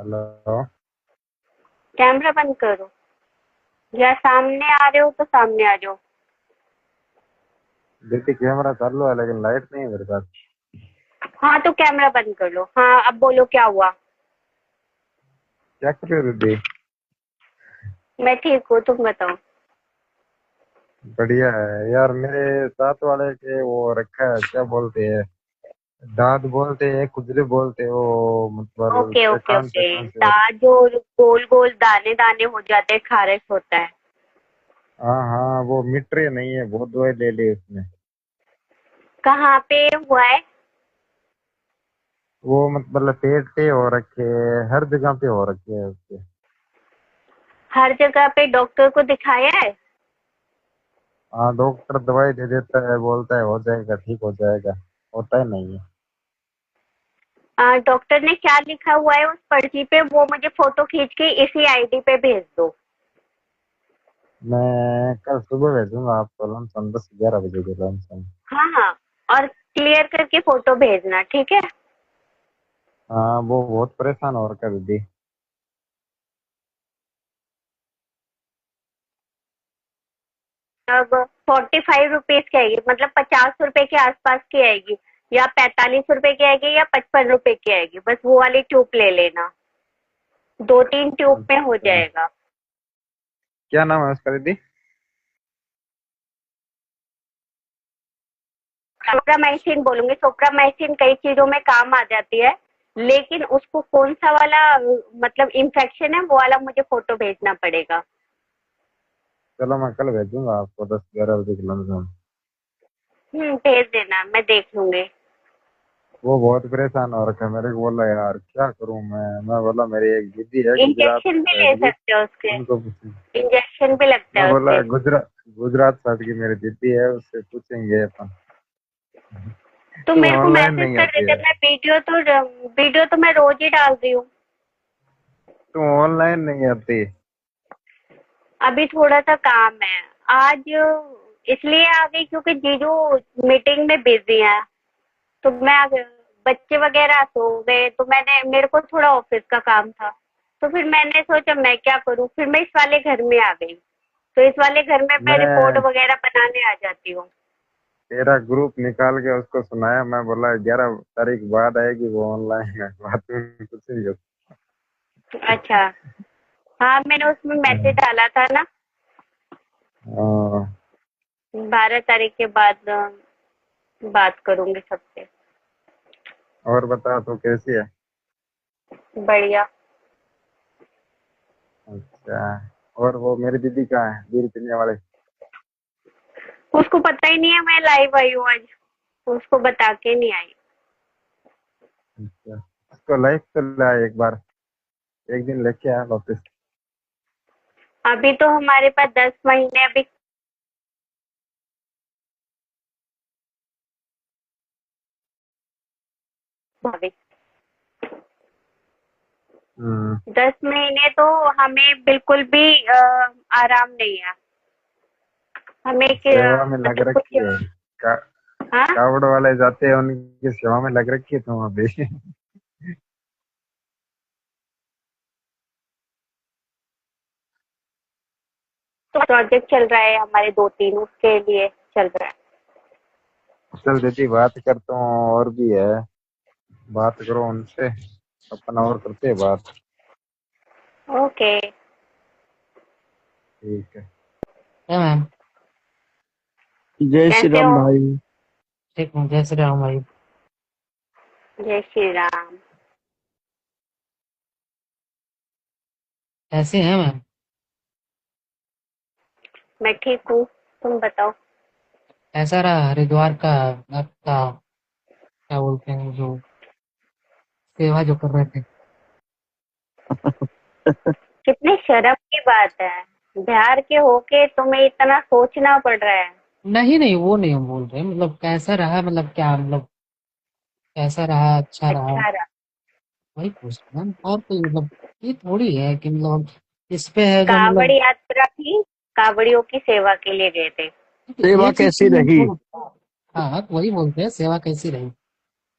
Hello. Camera बंद करो या सामने आ रहे हो तो सामने आ जाओ। दीदी कैमरा चालू है लेकिन लाइट नहीं है मेरे पास। हाँ तो कैमरा बंद कर लो। हाँ अब बोलो क्या हुआ। क्या कर रहे हो दीदी? मैं ठीक हूँ, तुम बताओ। बढ़िया है यार। मेरे साथ वाले के वो रखा है, क्या बोलते हैं, दांत बोलते हैं, खुजली बोलते हैं, वो मतलब ओके ओके कान से ओके। कान से। जो गोल गोल दाने दाने हो जाते हैं, खारिश होता है। हाँ हाँ, वो मिट रही नहीं है, बहुत दवाई ले ली उसने। कहाँ पे हुआ है? वो मतलब पेट पे हो रखे है, हर जगह पे हो रखे है उसके। हर जगह पे डॉक्टर को दिखाया है? हाँ, डॉक्टर दवाई दे देता है, बोलता है हो जाएगा, ठीक हो जाएगा, होता ही नहीं है। डॉक्टर ने क्या लिखा हुआ है उस पर्ची पे, वो मुझे फोटो खींच के इसी आईडी पे भेज दो। मैं कल सुबह भेजूंगा आपको, लमसम 10-11 बजे के लमसम। हाँ हाँ। और क्लियर करके फोटो भेजना, ठीक है। हाँ, वो बहुत परेशान हो रखा है दीदी। अब 45 रुपीज की आएगी, मतलब 50 रुपए के आसपास की आएगी। या 45 रुपए की आएगी या 55 रुपए की आएगी, बस वो वाली ट्यूब ले लेना। 2-3 ट्यूब में हो अच्छा, जाएगा। क्या नाम है उसका दीदी? सोप्रामाइसिन बोलूंगी, सोप्रामाइसिन कई चीजों में काम आ जाती है। लेकिन उसको कौन सा वाला मतलब इन्फेक्शन है, वो वाला मुझे फोटो भेजना पड़ेगा। चलो, मैं कल भेजूंगा आपको 10-11 बजे के लमसम। भेज देना, मैं देख लूंगी। वो बहुत परेशान हो रखा है, मेरे को बोला यार क्या करूं मैं बोला मेरी एक दीदी है गुजरात इंजेक्शन भी ले साइड की, सकते हो उसके। उनको पूछूं। इंजेक्शन भी लगता मैं है बोला उसके। गुजरात गुजरात साइड की मेरी दीदी है, उससे पूछेंगे अपन। तो तुम मेरे को ऑनलाइन मैसेज नहीं कर आती देते, है? मैं वीडियो तो मैं रोज ही डाल रही हूँ। तुम ऑनलाइन नहीं आती? अभी थोड़ा सा काम है आज, इसलिए आ गई क्योंकि जीजू मीटिंग में बिजी है। तो मैं आ गई। बच्चे वगैरह सो गए तो मेरे को थोड़ा ऑफिस का काम था। तो फिर मैंने सोचा मैं क्या करूँ, फिर मैं इस वाले घर में आ गई। तो इस वाले घर में मैं रिपोर्ट मैं वगैरह बनाने आ जाती हूँ। तेरा ग्रुप निकाल के उसको सुनाया, मैं बोला 11 तारीख बाद आएगी वो ऑनलाइन है, बात में कुछ नहीं होता। अच्छा। हाँ मैंने उसमें मैसेज डाला था ना। हाँ, 12 तारीख के बाद बात करूंगी सबसे। और बता तू कैसी है? बढ़िया। अच्छा। और वो मेरी दीदी कहाँ है, बीड़ी पीने वाले? उसको पता ही नहीं है मैं लाइव आई हूँ आज। उसको बता के नहीं आई। अच्छा, उसको लाइफ तो लाया एक बार, एक दिन लेके आया वापस। अभी तो हमारे पास 10 महीने अभी। भविष्य। हम्म। 10 महीने तो हमें बिल्कुल भी आराम नहीं है। हमें सेवा में लग मतलब कुछ। रखी है। का, हाँ। कावड़ वाले जाते हैं, उनकी सेवा में लग रखी है तुम अभी। तो प्रोजेक्ट चल रहा है हमारे 2-3, उसके लिए चल रहा है। चल दीदी, बात करता हूँ, और भी है, बात करो उनसे, अपन और करते हैं बात। ओके। ठीक है। क्या मैम? जय श्री कैसे राम हो? भाई। ठीक हूँ, जय श्री राम भाई। जय श्री राम। कैसे हैं मैम? मैं ठीक हूँ, तुम बताओ। कैसा रहा हरिद्वार का आपका, क्या बोलते हैं, जो सेवा जो कर रहे थे? कितनी शर्म की बात है। बिहार के होके तुम्हें इतना सोचना पड़ रहा है। नहीं नहीं, वो नहीं हम बोल रहे, मतलब कैसा रहा, मतलब क्या, मतलब कैसा रहा, अच्छा रहा? अच्छा रहा। वही पूछ रहे हैं, और कोई मतलब ये थोड़ी है कि मतलब इस पे है जो कावड़ मतलब। यात्रा थी, कावड़ियों की सेवा के लिए गए थे। सेवा ये चीज कैसी तो मैं रही? बोल। हाँ तो वही बोलते हैं, सेवा कैसी रही?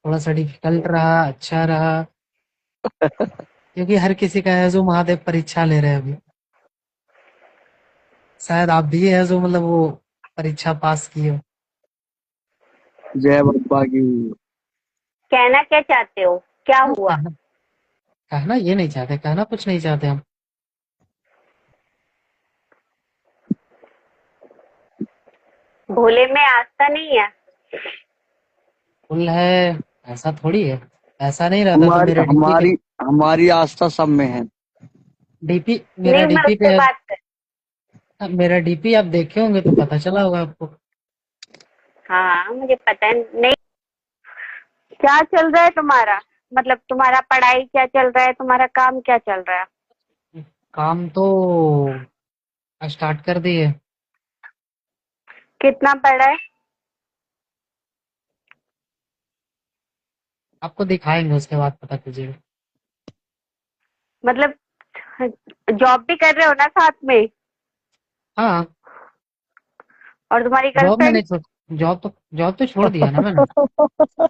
थोड़ा सा डिफिकल्ट रहा, अच्छा रहा? क्योंकि हर किसी का है जो महादेव परीक्षा ले रहे हैं अभी। शायद आप भी है जो मतलब वो परीक्षा पास किए हो। जय बाबा की। कहना क्या चाहते हो, क्या नहीं, हुआ? कहना कहना ये नहीं चाहते, कहना कुछ नहीं चाहते हम। भोले में आस्था नहीं है? फुल है, ऐसा थोड़ी है। ऐसा नहीं रहता तो हमारी मेरे डीपी पे हमारी हमारी आस्था सब में है। डीपी मेरा नहीं, मैं डीपी उससे पे बात कर। मेरा डीपी आप देखे होंगे तो पता चला होगा आपको। हाँ, मुझे पता है। नहीं, क्या चल रहा है तुम्हारा? मतलब तुम्हारा पढ़ाई क्या चल रहा है, तुम्हारा काम क्या चल रहा है? काम तो स्टार्ट कर दिए। कितना पढ़ा है? आपको दिखाएंगे उसके बाद पता कीजिएगा। मतलब जॉब भी कर रहे हो ना साथ में? हाँ, और तुम्हारी जॉब गर्लफ्रेंड? मैंने जॉब तो छोड़ दिया ना मैंने।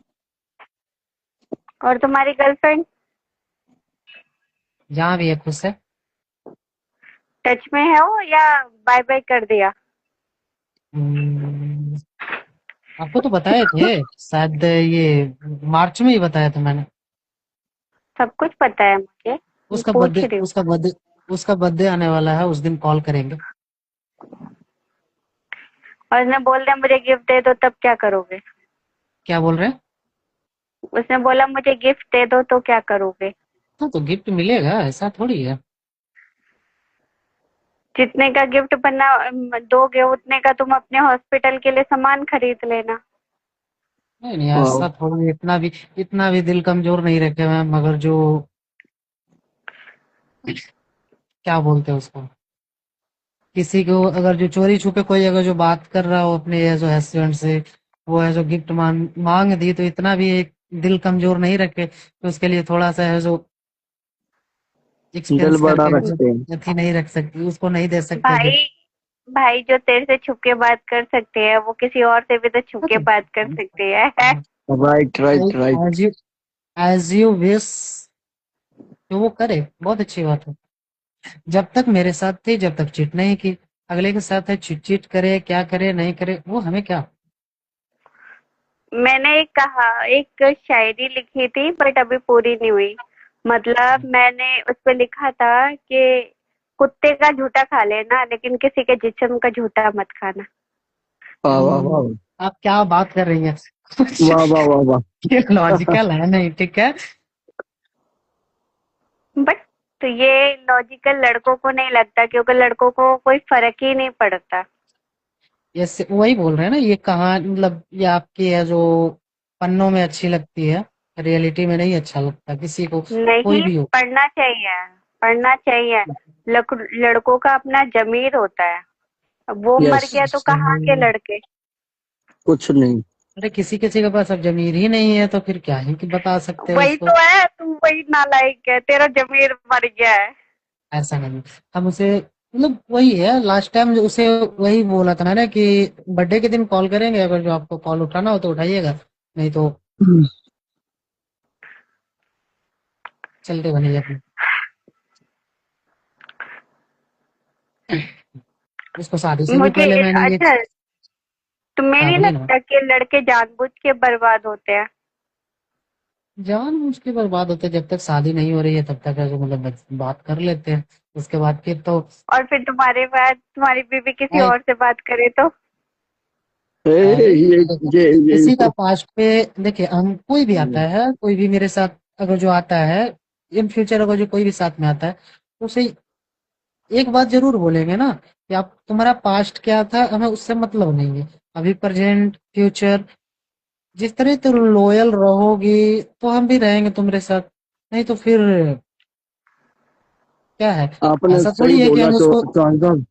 और तुम्हारी गर्लफ्रेंड जहाँ भी है खुश है। टच में है हो या बाय बाय कर दिया? हम्म, आपको तो बताए थे शायद ये मार्च में ही बताया था मैंने। सब कुछ पता है मुझे, मैं उसका पूछ बर्थडे रही हूँ। उसका बर्थडे उसका बर्थडे आने वाला है, उस दिन कॉल करेंगे। और उसने बोल दिया मुझे गिफ्ट दे दो, तब क्या करोगे? क्या बोल रहे हैं? उसने बोला मुझे गिफ्ट दे दो, तो क्या करोगे? हाँ तो गिफ्ट मिलेगा, ऐसा थोड़ी है। जितने का गिफ्ट बनना दोगे उतने का तुम अपने हॉस्पिटल के लिए सामान खरीद लेना। नहीं नहीं, वाह। ऐसा थोड़ी, इतना भी दिल कमजोर नहीं रखे हुए हैं, मगर जो क्या बोलते हैं उसको, किसी को अगर जो चोरी छुपे कोई अगर जो बात कर रहा हो अपने ये जो हस्बैंड से, वो है जो गिफ्ट मांग मांग दी, तो इतना भी एक दिल कमजोर नहीं रखे तो उसके लिए थोड़ा सा है जो दिल एक्सपेंस बड़ा करके रखते हैं। अथी नहीं रख सकती, उसको नहीं दे सकते भाई, गिफ्ट। भाई जो तेरे से छुप के बात कर सकते हैं वो किसी और से भी तो छुप के बात कर सकते हैं। Right right right. As you wish, जो वो करे बहुत अच्छी बात है। जब तक मेरे साथ थी, जब तक चीट नहीं की, अगले के साथ है चीट चीट करे क्या करे नहीं करे वो हमें क्या। मैंने एक शायरी लिखी थी बट अभी पूरी नहीं हुई। मतलब मैंने उस पे लिखा था कि कुत्ते का झूठा खा लेना लेकिन किसी के जिस्म का झूठा मत खाना। वाह वाह वाह आप क्या बात कर रही हैं? वाह वाह वाह वाह। ये लॉजिकल है नहीं, ठीक है। बट तो ये लॉजिकल लड़कों को नहीं लगता क्योंकि लड़कों को कोई फर्क ही नहीं पड़ता। ये वही बोल रहे हैं ना, ये कहानी मतलब ये आपकी है जो पन्नों में अच्छी लगती है, रियलिटी में नहीं अच्छा लगता किसी को, कोई नहीं, भी हो। पढ़ना चाहिए, पढ़ना चाहिए। लड़कों का अपना जमीर होता है। अब वो मर यस। गया तो कहाँ के लड़के? कुछ नहीं। अरे किसी किसी के पास अब जमीर ही नहीं है तो फिर क्या ही कि बता सकते हैं वही उसको। तो है, तुम वही नालायक है, तेरा जमीर मर गया है। ऐसा नहीं, हम उसे मतलब वही है, लास्ट टाइम जो उसे वही बोला था मैंने कि बर्थडे के दिन कॉल करेंगे, अगर जो आपको कॉल उठाना हो तो उठाइएगा, नहीं तो चलते बनिए अपने। उसको शादी से भी मुझे पहले मैंने ये। अच्छा, तुम्हें हाँ नहीं बोलिए ना। लगता कि लड़के जानबूझ के बर्बाद होते हैं? जानबूझ के बर्बाद होते, जब तक शादी नहीं हो रही है तब तक है जो मतलब बात कर लेते हैं, उसके बाद फिर तो और फिर तुम्हारे बाद तुम्हारी बीवी किसी भाई, और से बात करे तो? अरे ये किसी का पास्ट पे देखिए, हम कोई भी आता है, कोई भी मेरे साथ अगर जो आता है, इन फ्यूचर अगर जो कोई भी साथ में आता है तो उसे एक बात जरूर बोलेंगे ना कि आप तुम्हारा पास्ट क्या था, हमें उससे मतलब नहीं है, अभी प्रेजेंट फ्यूचर जिस तरह तुम लॉयल रहोगी तो हम भी रहेंगे तुम्हारे साथ, नहीं तो फिर क्या है। आपने ऐसा सही थोड़ी है कि बोला हम उसको, चौहान।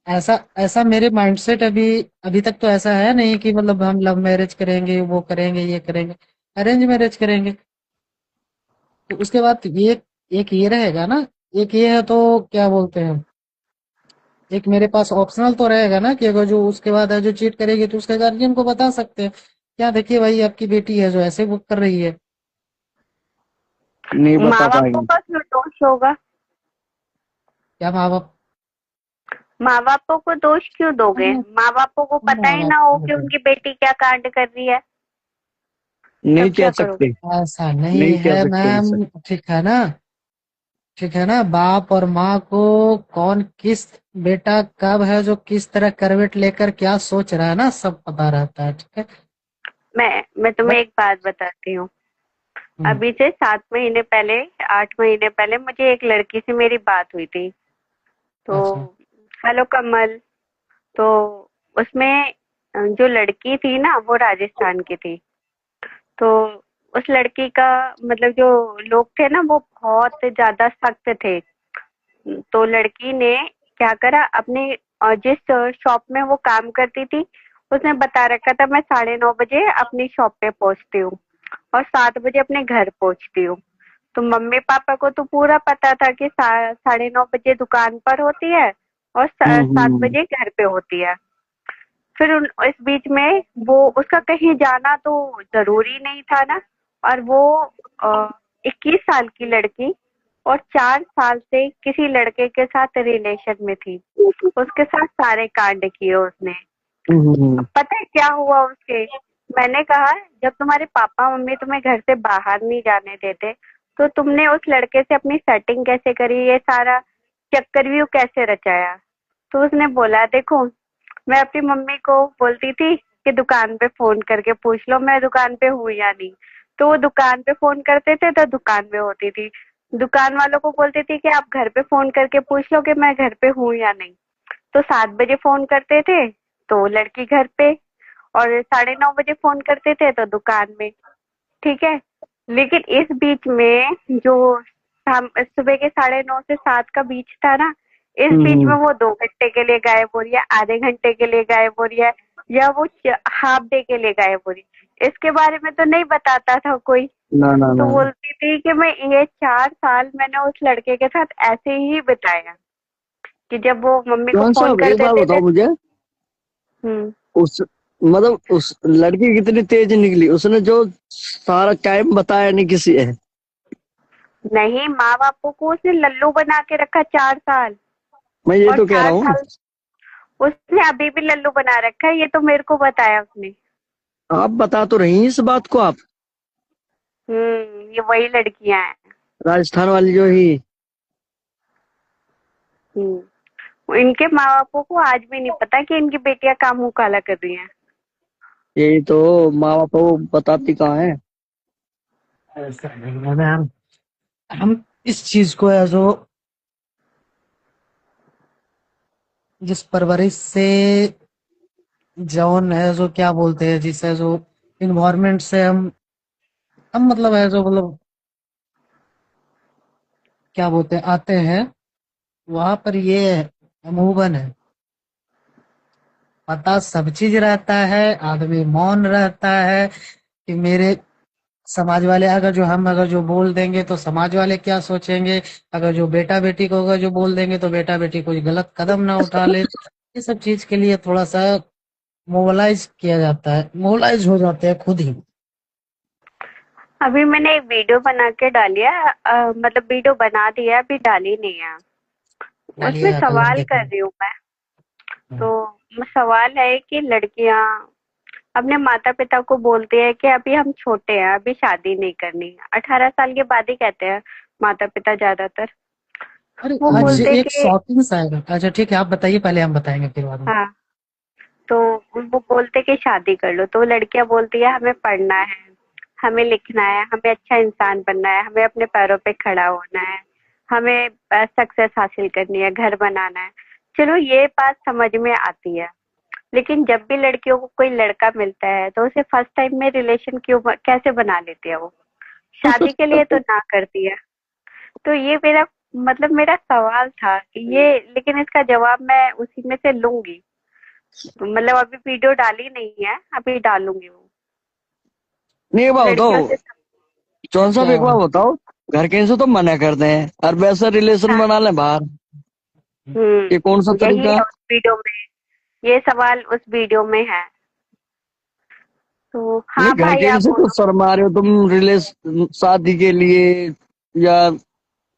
ऐसा ऐसा मेरे माइंडसेट अभी अभी तक तो ऐसा है नहीं कि मतलब हम लव मैरिज करेंगे, वो करेंगे, ये करेंगे, अरेंज मैरिज करेंगे। तो उसके बाद ये एक ये रहेगा ना, एक ये है तो क्या बोलते हैं, एक मेरे पास ऑप्शनल तो रहेगा ना कि अगर जो उसके बाद है जो चीट करेगी तो उसके गार्जियन को बता सकते हैं, क्या देखिए भाई आपकी बेटी है जो ऐसे वो कर रही है। नहीं माँ बता बाप को पाएंगे। क्यों दोष होगा? क्या माँ बाप? माँ बापों को दोष क्यों दोगे? माँ बापों को पता माँ ही बाप ना हो को कि तो उनकी बेटी क्या कांड कर रही है, नहीं तब कह क्या करोगे? सकते। ऐसा नहीं नहीं कह है सकते ऐसा। मैम, ठीक है ना? ठीक है ना? बाप और माँ को कौन किस बेटा कब है जो किस तरह करवट लेकर क्या सोच रहा है ना, सब पता रहता है, ठीक है? मैं तुम्हें बट एक बात बताती हूँ। अभी से 7 महीने पहले, 8 महीने पहले मुझे एक लड़की से मेरी बात हुई थी। तो अच्छा। हेलो कमल। तो उसमें जो लड़की थी ना वो राजस्थान की थी। तो उस लड़की का मतलब जो लोग थे ना वो बहुत ज्यादा सख्त थे। तो लड़की ने क्या करा, अपने जिस शॉप में वो काम करती थी उसने बता रखा था मैं 9:30 बजे अपनी शॉप पे पहुंचती हूँ और 7 बजे अपने घर पहुंचती हूँ। तो मम्मी पापा को तो पूरा पता था कि 9:30 बजे दुकान पर होती है और 7 बजे घर पे होती है। फिर इस बीच में वो उसका कहीं जाना तो जरूरी नहीं था ना। और वो 21 साल की लड़की और 4 साल से किसी लड़के के साथ रिलेशन में थी। उसके साथ सारे कांड किए उसने। अब पता है क्या हुआ उसके? मैंने कहा जब तुम्हारे पापा मम्मी तुम्हें घर से बाहर नहीं जाने देते तो तुमने उस लड़के से अपनी सेटिंग कैसे करी, ये सारा चक्रव्यूह कैसे रचाया? तो उसने बोला देखो, मैं अपनी मम्मी को बोलती थी कि दुकान पे फोन करके पूछ लो मैं दुकान पे हूँ या नहीं। तो वो दुकान पे फोन करते थे तो दुकान पे होती थी। दुकान वालों को बोलती थी कि आप घर पे फोन करके पूछ लो कि मैं घर पे हूँ या नहीं। तो 7 बजे फोन करते थे तो लड़की घर पे, और 9:30 बजे फोन करते थे तो दुकान में। ठीक है। लेकिन इस बीच में जो शाम सुबह के 9:30 से 7 का बीच था ना, इस बीच में वो 2 घंटे के लिए गायब हो रही है, आधे घंटे के लिए गायब हो रही है, या वो हाफ डे के लिए गायब हो रही है, इसके बारे में तो नहीं बताता था कोई। ना ना तो ना। बोलती थी कि मैं ये 4 साल मैंने उस लड़के के साथ ऐसे ही बिताया कि जब वो मम्मी को कौन फोन साहब कर एक बात देते थे। बताओ मुझे। हम्म। उस मतलब उस लड़की कितनी तेज निकली, उसने जो सारा टाइम बताया नहीं किसी है। नहीं, माँ बापों को उसने लल्लू बना के रखा 4 साल। मैं ये और तो कह रहा चार हूँ। साल उसने अभी भी लल्लू बना रखा है, ये तो मेरे को बताया उसने। आप बता तो रही हैं इस बात को आप। ये वही लड़कियां हैं। राजस्थान वाली जो ही। इनके माँ बापों को आज भी नहीं पता कि इनकी बेटियां काम मुंह काला कर रही हैं। यही तो माँ बाप को बताती कहाँ है। ऐसा नहीं है मैम, हम इस चीज को जो जिस परवरिश से जौन है जो क्या बोलते हैं जिससे जो इन्वायरमेंट से हम मतलब है जो मतलब क्या बोलते हैं आते हैं, वहां पर ये अमूमन है, पता सब चीज रहता है, आदमी मौन रहता है कि मेरे समाज वाले अगर जो हम अगर जो बोल देंगे तो समाज वाले क्या सोचेंगे, अगर जो बेटा बेटी को अगर जो बोल देंगे तो बेटा बेटी कोई गलत कदम ना उठा ले। ये सब चीज के लिए थोड़ा सा मोबलाइज किया जाता है, मोबलाइज हो जाते हैं खुद ही। अभी मैंने एक वीडियो बना के डाली है, मतलब वीडियो बना दिया है, अभी डाली नहीं है। उसमें डालिएगा, कल हम सवाल कर देखेंगे। रही हूँ मैं। तो सवाल है कि लड़कियां अपने माता पिता को बोलती है कि अभी हम छोटे हैं, अभी शादी नहीं करनी है। 18 साल के बाद ही कहते हैं माता पिता ज्यादातर। अरे वो आज बोलते एक कि शॉकिंग सा आएगा। अच्छा ठीक है, आप बताइए पहले, हम बताएंगे फिर बाद में। हाँ, तो वो बोलते कि शादी कर लो। तो लड़कियां बोलती है हमें पढ़ना है, हमें लिखना है, हमें अच्छा इंसान बनना है, हमें अपने पैरों पे खड़ा होना है, हमें सक्सेस हासिल करनी है, घर बनाना है। चलो ये बात समझ में आती है। लेकिन जब भी लड़कियों को कोई लड़का मिलता है तो उसे फर्स्ट टाइम में रिलेशन कैसे बना लेती है वो? शादी के लिए तो ना करती है। तो ये मेरा मतलब मेरा सवाल था कि ये, लेकिन इसका जवाब मैं उसी में से लूंगी। तो मतलब अभी वीडियो डाली नहीं है, अभी डालूंगी वो। नहीं एक बात लड़कियों बताओ, से चौन साहब क्या एक बात बताओ। घर के से तो मना करते हैं और वैसा रिलेशन हाँ। बना ले बाहर। ये कौन सा यही तरीका। है उस वीडियो में, ये सवाल उस वीडियो में है। तो नहीं हाँ घर भाई के आप से तो बोलो। शर्मा रहे हो तुम रिलेशन शादी के लिए या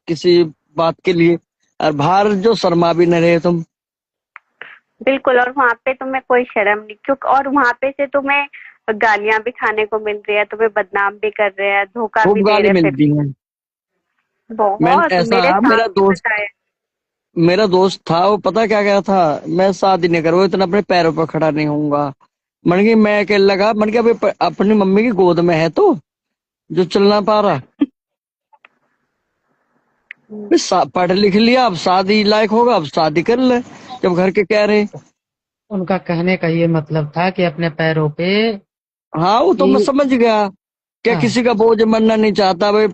किसी बात के लिए, और बाहर जो शर्मा भी न रहे तुम। बिल्कुल, और वहां पे तुम्हें कोई शर्म नहीं, क्योंकि और वहां पे से तुम्हें गालियां भी खाने को मिल रही है, तुम्हें बदनाम भी कर रहे हैं, धोखा भी खूब दे गाली रहे हैं, फिर मिलती है। मैं बहुत ऐसा मेरे मेरा सामने दोस्त बताया। मेरा दोस्त था, वो पता क्या कहा था, मैं शादी नहीं करूँ, इतना अपने पैरों पर खड़ा नहीं होऊंगा। मन की मैं अकेले लगा, मन के अभी अपनी मम्मी की गोद में है तो जो चलना पा रहा। पढ़ लिख लिया, अब शादी लायक होगा, अब शादी कर ले, जब घर के कह रहे। उनका कहने का ये मतलब था कि अपने पैरों पे हाँ वो तो मैं कि समझ गया, क्या हाँ, किसी का बोझ बनना नहीं चाहता भाई,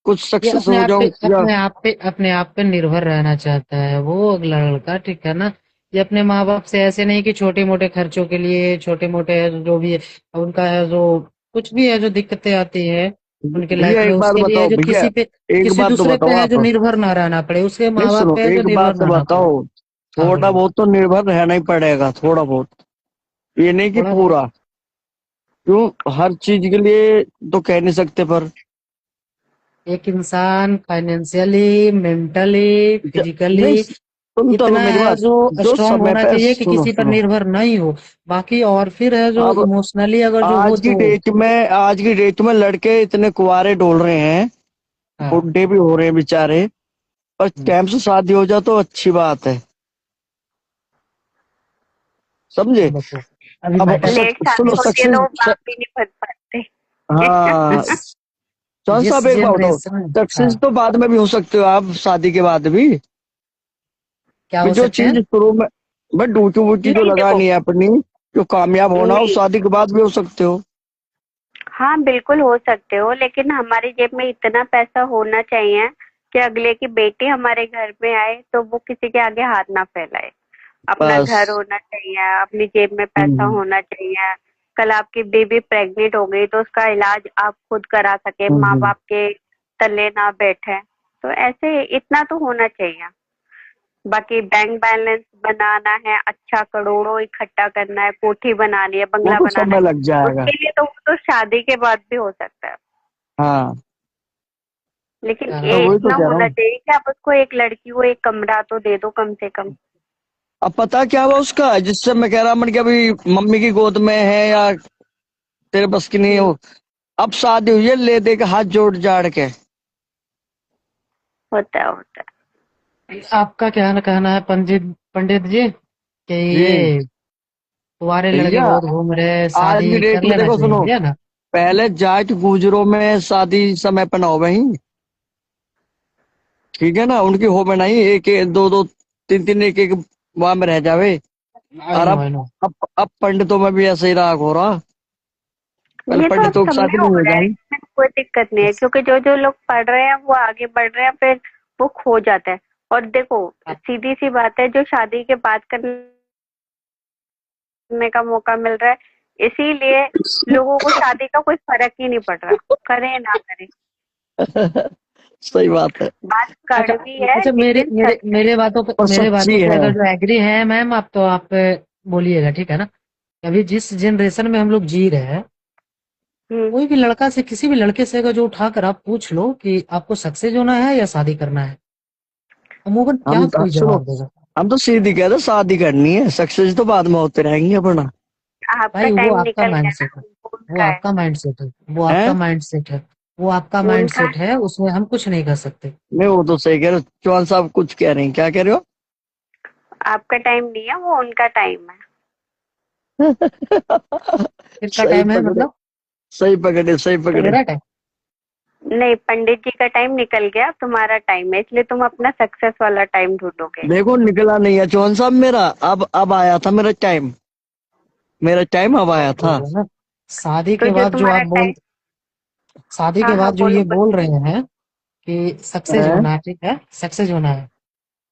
कुछ ये सक्सेस हो जाऊं या। अपने आप पे निर्भर रहना चाहता है वो अगला लड़का, ठीक है ना। ये अपने माँ बाप से ऐसे नहीं कि छोटे मोटे खर्चों के लिए, छोटे मोटे जो भी है उनका है, जो कुछ भी है जो दिक्कतें आती है उनके भैया लाइफ में, एक बात उसके लिए बताओ, जो भैया एक किसी बात तो दूसरे पे बताओ है जो आप। निर्भर ना रहना पड़े, उसके नहीं माँ बाप सुनो, पे है जो एक निर्भर बात तो ना रहना पड़े। बताओ, हाँ थोड़ा बोलिए। बहुत तो निर्भर रहना ही पड़ेगा, थोड़ा बहुत, ये नहीं कि थोड़ा बहुत। पूरा। क्यों, हर चीज के लिए तो कह नहीं सकते पर। एक इंसान फाइनेंशियली, मेंटली, फिजिकली नहीं सुन तो लो इतना मेरी है बात, जो जो स्ट्रांग समय होना पे, चाहिए कि सुनो किसी पर सुनो, निर्भर नहीं हो। बाकी और फिर है जो अब इमोशनली अगर जो हो तो आज की डेट में लड़के इतने कुंवारे डोल रहे हैं, हाँ। बुढ़े भी हो रहे हैं बेचारे, और हम्म, टाइम से शादी हो जाए तो अच्छी बात है, समझे। देखो अभी अब मैटर लेट शादी सुनो, होती है तो वो बाप भी नहीं बन पाते। हाँ, जिस चौहान जिस साहब एक बात बताओ, जनरेशन। सक्सेस हाँ, तो बाद में भी हो सकते हो आप, शादी के बाद भी। क्या कि हो जो सकते चीज हैं। शुरू में, बट ड्यूटी वूटी जो नहीं देखो, लगानी है अपनी, जो कामयाब होना हो, नहीं, शादी के बाद भी हो सकते हो। हाँ बिल्कुल हो सकते हो, लेकिन हमारी जेब में इतना पैसा होना चाहिए कि अगले की बेटी हमारे घर में आए तो वो किसी के आगे हाथ ना फैलाए। अपना घर बस। होना चाहिए, अपनी जेब में पैसा हम्म, होना चाहिए। कल आपकी बेबी प्रेग्नेंट हो गई तो उसका इलाज आप खुद करा सके, माँ हम्म। बाप के तले ना बैठे। तो ऐसे इतना तो होना चाहिए। बाकी बैंक बैलेंस बनाना है, अच्छा करोड़ों इकट्ठा करना है, कोठी बनानी है, वो बंगला तो बनाना समय लग है, जाएगा। उसके लिए तो वो तो शादी के बाद भी हो सकता है। हाँ, लेकिन हाँ, तो ये वही तो इतना कह रहा होना हूँ। चाहिए कि आप उसको, एक लड़की को एक कमरा तो दे दो कम से कम। अब पता क्या हुआ उसका, जिससे मैं कह रहा मन कि अभी मम्मी की गोद में है या तेरे बस की नहीं हम्म, हो, अब शादी हुई है, ले दे के हाथ जोड़ जाड़ के। होता है होता आपका क्या कहना है पंडित पंडित जी कि जी ये कुंवारे लड़के भैया, बहुत घूम रहे हैं, आज की शादी डेट कर में लेना देखो सुनो, चाहिए ना। पहले जाट गुजरों में शादी समय पर ना हो वही, ठीक है ना, उनकी हो बनाई एक एक दो दो तीन तीन एक एक वहां में रह जावे। आई और नो, आई नो। अब पंडितों में भी ऐसे ही राग हो रहा, है। पहले ये तो अब पंडितों की सब में शादी हो नहीं हो रहा है, जाए। इसमें कोई दिक्कत नहीं है, क्योंकि जो जो लोग पढ़ रहे हैं वो आगे बढ़ रहे हैं, फिर वो खो जाता है। और देखो, सीधी सी बात है, जो शादी के बाद करने का मौका मिल रहा है, इसीलिए लोगों को शादी का कोई फर्क ही नहीं पड़ रहा, करें ना करें। सही बात है, बात अच्छा। कड़वी है अच्छा, मेरे लेकिन मेरे सच है। और मेरे बातों सच्ची पे है। अगर जो एग्री है मैम, आप तो आप बोलिएगा, ठीक है ना। अभी जिस जनरेशन में हम लोग जी रहे हैं, हम्म, कोई भी लड़का से, किसी भी लड़के से अगर जो उठाकर आप पूछ लो कि आपको सक्सेस होना है या शादी करना है, अमूमन क्या कोई सुनो, जवाब देगा। हम तो सीधी कहते शादी करनी है, सक्सेस तो बाद में होते रहेंगे अपना। आपका भाई वो टाइम आपका निकल गया माइंडसेट है, ना, वो वो उनका है। आपका माइंडसेट है, वो आपका है माइंडसेट है, वो आपका वो उनका माइंडसेट है। है, उसमें हम कुछ नहीं कर सकते। मैं वो तो सही कह रहे हो, चौहान साहब कुछ कह रहे हैं, क्या कह रहे हो। आपका टाइम नहीं है, वो उनका टाइम है। किसका सही टाइम है पकड़े, मतलब। सही पकड़े, सही पकड़े। मेरा टाइम। नहीं, पंडित जी का टाइम निकल गया, तुम्हारा टाइम है, इसलिए तुम अपना सक्सेस वाला टाइम ढूंढोगे। देखो निकला नहीं है चौहान साहब मेरा, अब आया था मेरा टाइम, मेरा टाइम अब आया था। ना, शादी तो के जो बाद जो तुम्हारा आप टाइम। शादी के हाँ हाँ, बाद जो बोलो ये बोलो। बोल रहे हैं कि सक्सेस हैं? होना है, ठीक है, सक्सेस होना है।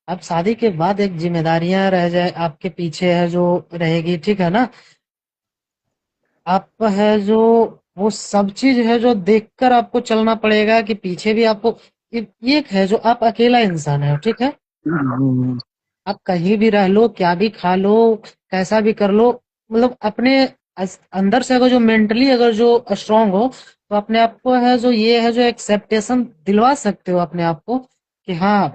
अब शादी के बाद एक जिम्मेदारियां रह जाए आपके पीछे है जो रहेगी, ठीक है ना। आप है जो वो सब चीज है जो देखकर आपको चलना पड़ेगा कि पीछे भी आपको ये एक है जो आप अकेला इंसान है, ठीक है। हम्म, आप कहीं भी रह लो, क्या भी खा लो, कैसा भी कर लो, मतलब अपने अंदर से अगर जो मेंटली अगर जो स्ट्रांग हो तो अपने आप को है जो ये है जो एक्सेप्टेशन दिलवा सकते हो अपने आप को कि हाँ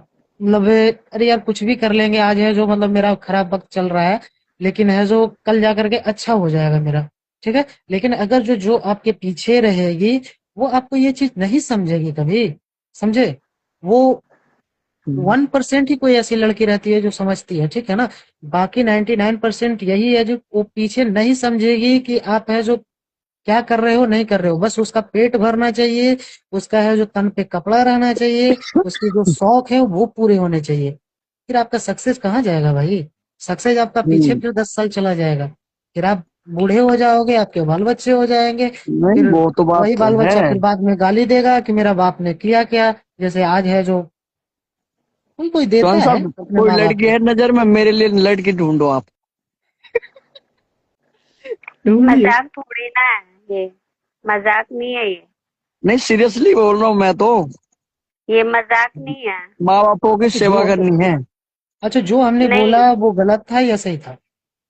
मतलब अरे यार कुछ भी कर लेंगे, आज है जो मतलब मेरा खराब वक्त चल रहा है, लेकिन है जो कल जा करके अच्छा हो जाएगा मेरा। ठीक है, लेकिन अगर जो जो आपके पीछे रहेगी वो आपको ये चीज नहीं समझेगी कभी, समझे? वो हम्म। 1% ही कोई ऐसी लड़की रहती है जो समझती है, ठीक है ना? बाकी 99% यही है जो वो पीछे नहीं समझेगी कि आप है जो क्या कर रहे हो नहीं कर रहे हो, बस उसका पेट भरना चाहिए, उसका है जो तन पे कपड़ा रहना चाहिए, उसकी जो शौक है वो पूरे होने चाहिए। फिर आपका सक्सेस कहाँ जाएगा भाई? सक्सेस आपका पीछे हम्म। फिर 10 साल चला जाएगा, फिर आप बूढ़े हो जाओगे, आपके बाल बच्चे हो जाएंगे, नहीं, फिर वो तो वही बात बाल है। बच्चा फिर बाद में गाली देगा कि मेरा बाप ने किया क्या। जैसे आज है जो कोई कोई देता चौहान है साहब, अपने कोई माँ बाप लड़की को। है नजर में, मेरे लिए लड़की ढूंढो आप। ढूंढिए। मजाक थोड़ी ना है ये, मजाक नहीं है नहीं, सीरियसली बोल रहा हूँ मैं तो। ये मजाक नहीं है। माँ बापों की अच्छा जो सेवा करनी है। अच्छा जो हमने बोला नहीं वो गलत था या सही था?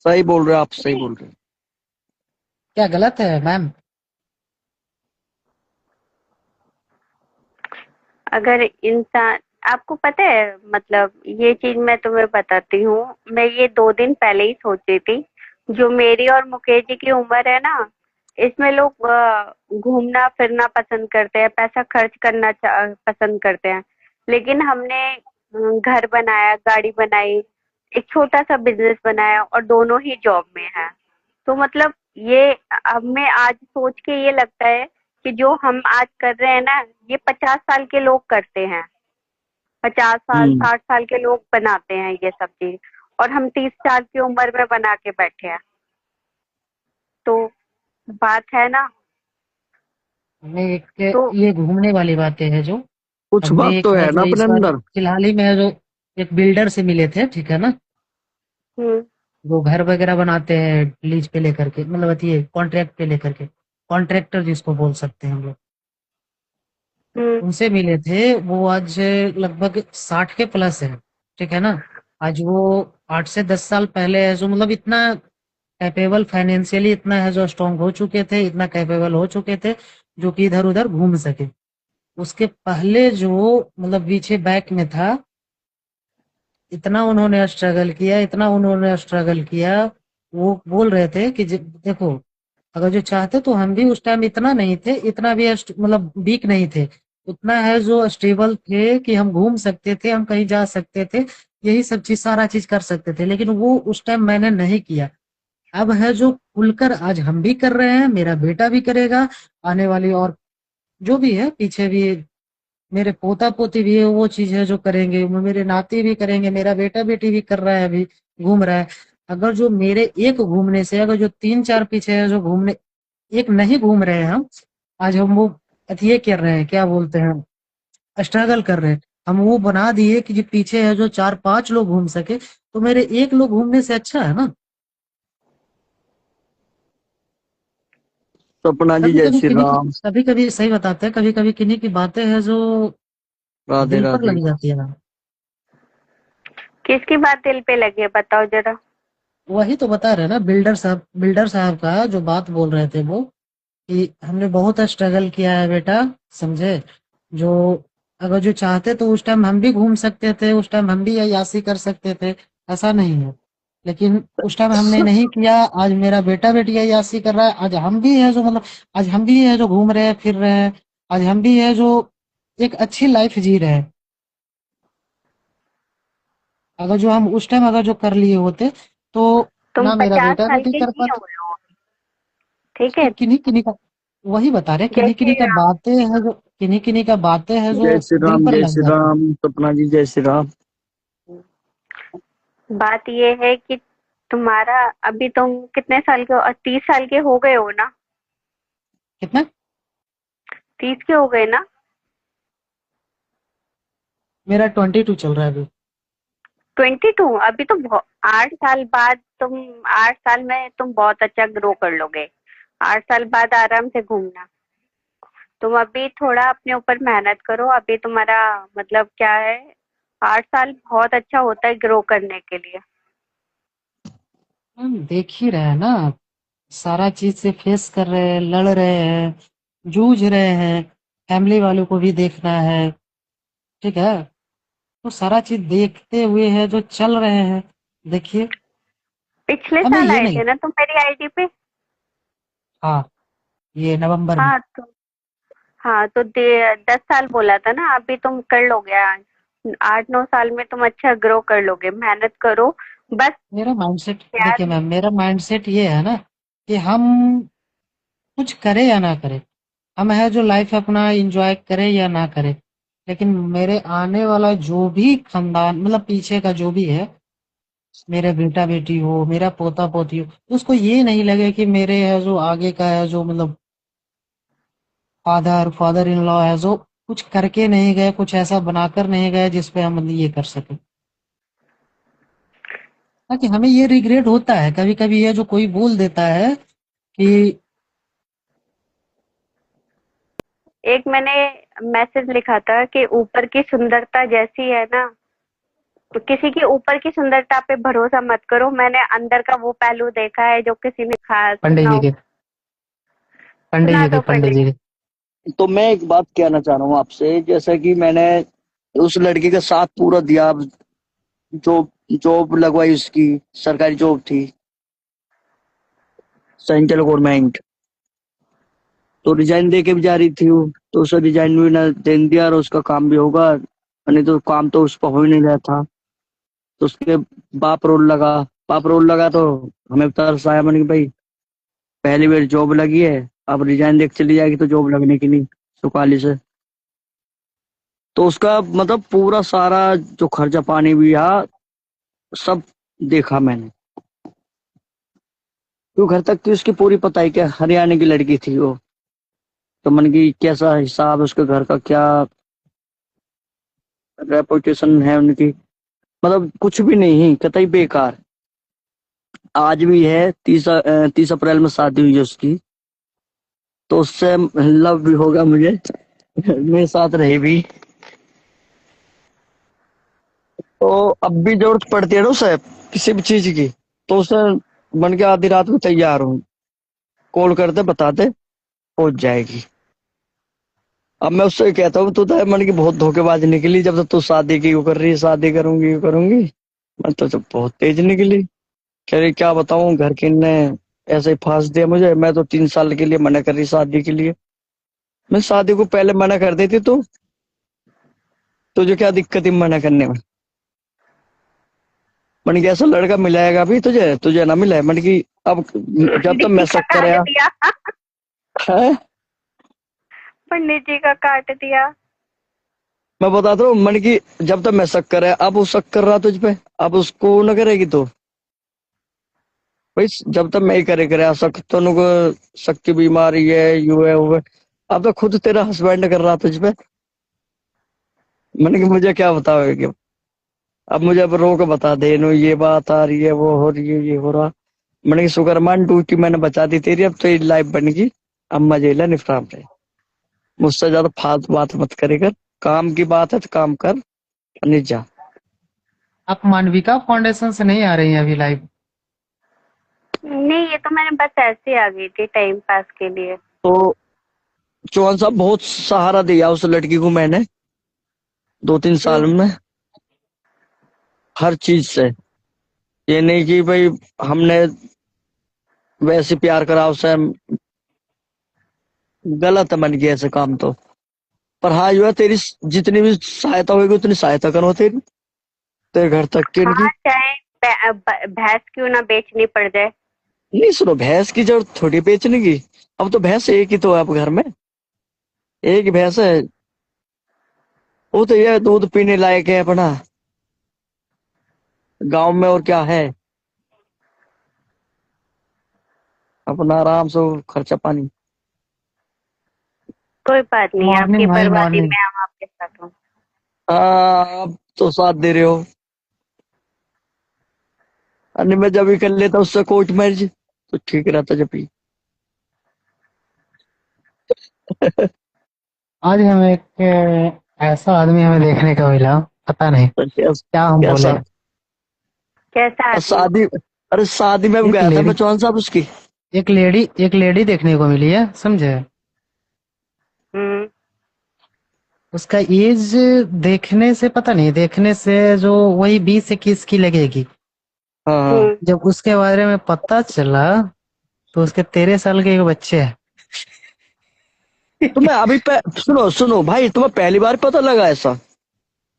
सही बोल रहे हो आप, सही बोल रहे हो। क्या गलत है मैम? अगर इंसान, आपको पता है मतलब ये चीज मैं तुम्हें बताती हूँ, मैं ये 2 दिन पहले ही सोची थी। जो मेरी और मुकेश जी की उम्र है ना, इसमें लोग घूमना फिरना पसंद करते हैं, पैसा खर्च करना पसंद करते हैं, लेकिन हमने घर बनाया, गाड़ी बनाई, एक छोटा सा बिजनेस बनाया और दोनों ही जॉब में है। तो मतलब ये हमें आज सोच के ये लगता है कि जो हम आज कर रहे हैं ना, ये 50 साल के लोग करते हैं, 50 साल हम्म। 60 साल के लोग बनाते हैं ये सब चीज, और हम 30 साल की उम्र में बना के बैठे हैं। तो बात है ना। नहीं, तो ये घूमने वाली बातें हैं जो कुछ हमने बात एक तो है है ना जो इस अपने बार अंदर। फिलहाल ही में है जो एक बिल्डर से मिले थे, ठीक है ना? हम्म वो घर वगैरह बनाते हैं लीज पे लेकर के, मतलब ये कॉन्ट्रैक्ट पे लेकर के, कॉन्ट्रैक्टर जिसको बोल सकते हैं हम लोग। हम्म उनसे मिले थे, वो आज लगभग 60 के प्लस है, ठीक है ना? आज वो 8 से 10 साल पहले है जो मतलब इतना कैपेबल फाइनेंशियली, इतना है जो स्ट्रांग हो चुके थे, इतना कैपेबल हो चुके थे जो कि इधर उधर घूम सके। उसके पहले जो मतलब पीछे बैक में था, इतना उन्होंने स्ट्रगल किया, इतना उन्होंने स्ट्रगल किया। वो बोल रहे थे कि देखो, अगर जो चाहते तो हम भी उस टाइम इतना नहीं थे, इतना भी मतलब वीक नहीं थे, उतना है जो स्टेबल थे कि हम घूम सकते थे, हम कहीं जा सकते थे, यही सब चीज सारा चीज कर सकते थे, लेकिन वो उस टाइम मैंने नहीं किया। अब है जो खुलकर आज हम भी कर रहे हैं, मेरा बेटा भी करेगा, आने वाली और जो भी है पीछे भी मेरे पोता पोती भी है, वो चीज है जो करेंगे, वो मेरे नाती भी करेंगे, मेरा बेटा बेटी भी कर रहा है अभी, घूम रहा है। अगर जो मेरे एक घूमने से अगर जो तीन चार पीछे है जो घूमने, एक नहीं घूम रहे हैं हम, आज हम वो ये कर रहे हैं, क्या बोलते हैं, स्ट्रगल कर रहे हैं, हम वो बना दिए कि जो पीछे है जो 4-5 लोग घूम सके, तो मेरे एक लोग घूमने से अच्छा है ना? सपना जी, कभी जय कभी श्री किन्हीं की, राम। कभी कभी सही बताते हैं, कभी कभी किन्हीं की बातें हैं जो राधे दिल पर राधे। लग जाती है ना। किसकी बात दिल पे लगी है बताओ जरा। वही तो बता रहे हैं ना, बिल्डर साहब का जो बात बोल रहे थे वो, कि हमने बहुत स्ट्रगल किया है बेटा, समझे? जो अगर जो चाहते तो उस टाइम हम भी घूम सकते थे, उस टाइम हम भी अय्याशी कर सकते थे, ऐसा नहीं है, लेकिन उस टाइम हमने नहीं किया। आज मेरा बेटा बेटी अय्याशी कर रहा है, आज हम भी है जो मतलब आज हम भी है जो घूम रहे हैं फिर रहे हैं, आज हम भी है जो एक अच्छी लाइफ जी रहे हैं। अगर जो हम उस टाइम अगर जो कर लिए होते तो तुम ना मेरा पचास बेटा साल बेटी के कर ही पाता। हुए हो, ठीक तो है। किन्हीं किन्हीं का, वही बता रहे, जय किन्हीं श्री किन्हीं का राम। बातें हैं जो, किन्हीं किन्हीं का बातें हैं जो जय श्री दिल राम, पर जय लग श्री जाती है। राम, सपना जी, जय श्री राम। बात ये है कि तुम्हारा, अभी तुम कितने साल के हो, 30 साल के हो गए हो ना? कितना? 30 के हो गए ना? मेरा 22 चल रहा है अभी। 22? अभी तो 8 साल बाद तुम, 8 साल में तुम बहुत अच्छा ग्रो कर लोगे। 8 साल बाद आराम से घूमना। तुम अभी थोड़ा अपने ऊपर मेहनत करो, अभी तुम्हारा मतलब क्या है, 8 साल बहुत अच्छा होता है ग्रो करने के लिए। हम देख ही रहे हैं ना, सारा चीज से फेस कर रहे हैं, लड़ रहे हैं, जूझ रहे हैं, फैमिली वालों को भी देखना है, ठीक है? तो सारा चीज देखते हुए है जो चल रहे हैं। देखिए, पिछले हमें साल ये आए नहीं। थे ना तुम मेरी आईडी पे? हाँ, ये नवंबर में। हाँ तो, हाँ तो 10 साल बोला था ना, अभी तुम कर लोगे। 8-9 साल में तुम अच्छा ग्रो कर लोगे, मेहनत करो बस। मेरा माइंडसेट देखिए यार, मैम, मेरा माइंडसेट ये है ना कि हम कुछ करें या ना करें, हम है जो लाइफ अपना एंजॉय करें या ना करें, लेकिन मेरे आने वाला जो भी खानदान मतलब पीछे का जो भी है, मेरे बेटा बेटी हो, मेरा पोता पोती हो, उसको ये नहीं लगे कि मेरे है जो आगे का है जो मतलब फादर इन लॉ है जो कुछ करके नहीं गए, कुछ ऐसा बनाकर नहीं गए जिसपे हम मतलब ये कर सके। ताकि हमें ये रिग्रेट होता है कभी कभी, ये जो कोई बोल देता है कि एक मैंने मैसेज लिखा था कि ऊपर की सुंदरता जैसी है ना, तो किसी की ऊपर की सुंदरता पे भरोसा मत करो। मैंने अंदर का वो पहलू देखा है जो किसी ने खा पंडित सुना जी हो। के पंडित सुना जी के दो पंडित पंडित। जी के तो मैं एक बात कहना चाह रहा हूँ आपसे, जैसा कि मैंने उस लड़की का साथ पूरा दिया, जॉब जॉब लगवाई उसकी, सरकारी जॉब थी, सेंट्रल गवर्नमेंट। तो रिजाइन दे के भी जा रही थी वो, तो उसे रिजाइन भी ना दे दिया और उसका काम भी होगा, नहीं तो काम तो उस पर हो ही नहीं रहा था। तो उसके बाप रोल लगा तो हमें तरस आया, मैंने कि भाई पहली बार जॉब लगी है, अब रिजाइन देके चली जाएगी तो जॉब लगने की नहीं सुखाली से। तो उसका मतलब पूरा सारा जो खर्चा पानी भी था सब देखा मैंने। तो घर तक की उसकी पूरी पता है, क्या हरियाणा की लड़की थी वो। तो मन की कैसा हिसाब है उसके घर का, क्या रेपुटेशन है उनकी, मतलब कुछ भी नहीं, कतई बेकार। आज भी है 30 अप्रैल में शादी हुई है उसकी, तो उससे लव भी होगा मुझे, मेरे साथ रही भी। तो अब भी जरूरत पड़ती है ना उसे किसी भी चीज की, तो उसे बन के आधी रात में तैयार हूँ, कॉल करते बताते पहुंच जाएगी। अब मैं उससे कहता हूँ तू तो मन की बहुत धोखेबाज निकली, जब तक तू शादी की वो कर रही है, शादी करूंगी वो करूंगी। मैं तो जब बहुत तेज निकली, कह रही क्या बताऊं, घर के ने ऐसे ही फांस दिया मुझे। मैं तो 3 साल के लिए मना कर रही शादी के लिए। मैं शादी को पहले मना कर देती तो तुझे क्या दिक्कत है मना करने में। मन की ऐसा लड़का मिलाएगा भी तुझे, तुझे ना मिले मन की। अब जब तक मैं पंडित जी का शक काट कराया दिया। है, पंडित जी का काट दिया। मैं बताता हूँ मन की, जब तक मैं शक कराया, अब वो शक कर रहा तुझ पे, अब उसको न करेगी तो भाई, जब तक मैं ही करे शक तो उनको, शक की बीमारी है, यू है वो है। अब तो खुद तेरा हस्बैंड कर रहा तुझ पे, मैंने कि मुझे क्या बताओगे। अब मुझे अब रो के बता दे नो, ये बात आ रही है, वो हो रही है, ये हो रहा। मैंने कि शुक्र मान ड्यूटी मैंने बचा दी तेरी, अब तेरी लाइफ बन गई, अब मजे ले निपटाम रहे। मुझसे ज्यादा फालतू बात मत करे कर, काम की बात है तो काम कर, नहीं जा। आप मानविका फाउंडेशन से नहीं आ रही हैं अभी लाइव? नहीं, ये तो मैंने बस ऐसे आ गई थी टाइम पास के लिए। तो चौहान साहब बहुत सहारा दिया उस लड़की को मैंने 2-3 साल हम्म। में, हर चीज से। ये नहीं कि भाई हमने वैसे प्यार करा उससे, गलत है मन गया ऐसे काम तो। पर हाँ जो है तेरी जितनी भी सहायता होगी उतनी सहायता करो तेरी, तेरे घर तक की इनकी। हाँ, चाहे भैंस क्यों ना बेचनी पड़ जाए। नहीं सुनो, भैंस की जरूरत थोड़ी बेचने की, अब तो भैंस एक ही तो है अब घर में, एक ही भैंस है। वो तो ये दूध पीने लायक है अपना गांव में, और क्या है, अपना आराम से वो खर्चा पानी। कोई बात नहीं, आपकी मॉर्निंग भाई बर्बादी मॉर्निंग। में हम आपके साथ हूँ। अब तो साथ दे रहे हो। अन्य मैं जब भी कर लेता उससे कोर्ट मैरिज तो ठीक रहता जब भी। आज हमें एक ऐसा आदमी हमें देखने को मिला, पता नहीं क्या हम बोले। कैसा कैसा आदमी? शादी, अरे शादी में भी एक गया था मैं लेडी चौहान साहब उसकी। एक लेडी देखने को मिली है, समझे? हम्म। उसका एज देखने से पता नहीं, देखने से जो वही 20-21 की लगेगी। हाँ हाँ। जब उसके बारे में पता चला तो उसके 13 साल के एक बच्चे हैं। तुम्हें अभी सुनो सुनो भाई, तुम्हें पहली बार पता लगा ऐसा?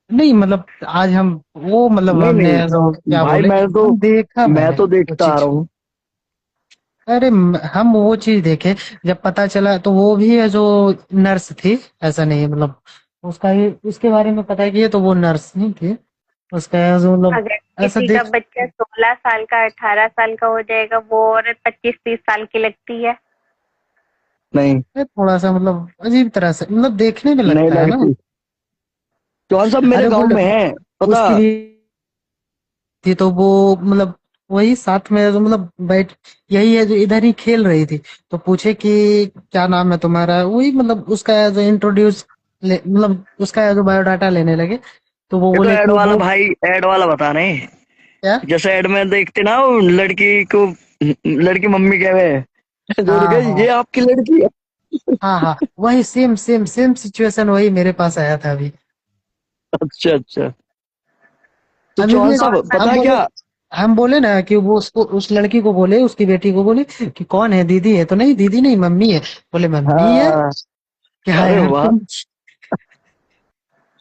नहीं मतलब आज हम वो मतलब नहीं हमने जो नहीं क्या भाई, बोले, हम देखा मैं मैंने तो वो देखता आ चीज। रहा हूँ। अरे हम वो चीज देखे। जब पता चला तो वो भी है जो नर्स थी, ऐसा नहीं है मतलब उसका ही उसके बारे में पता किया तो वो नर्स नहीं थी। उसका जो मतलब अगर ऐसा किसी का देख, बच्चा 16 साल का 18 साल का हो जाएगा, वो औरत 25-30 साल की लगती है। नहीं थोड़ा सा मतलब अजीब तरह से मतलब देखने में नहीं लगता है ना। लगती। चौहान साहब मेरे अरे गांव बोल में है, पता। उसकी भी थी तो वो मतलब वही साथ में जो मतलब बैठ, यही है जो इधर ही खेल रही थी। तो पूछे कि क्या नाम है तुम्हारा, वही मतलब उसका जो इंट्रोड्यूस मतलब उसका जो बायोडाटा लेने लगे। तो वो ये तो बोले ऐड कि वाला वो भाई, ऐड वाला बता रहे हैं। क्या। जैसे ऐड में देखते ना, वो लड़की को, लड़की मम्मी कहे जोड़ हाँ के, हाँ ये आपकी लड़की है। हाँ हाँ, वही सेम सेम सेम सिचुएशन वही मेरे पास आया था अभी। अच्छा अच्छा। तो अभी चौहान भी साहब हम पता बोले क्या? हम बोले ना कि वो उसको उस लड़की को बोले, उसकी बेटी को बोले कि कौन है, दीदी है? तो नहीं दीदी नहीं, मम्मी है। बोले मम्मी है? हाँ। क्या अरे यार वाह। तुम।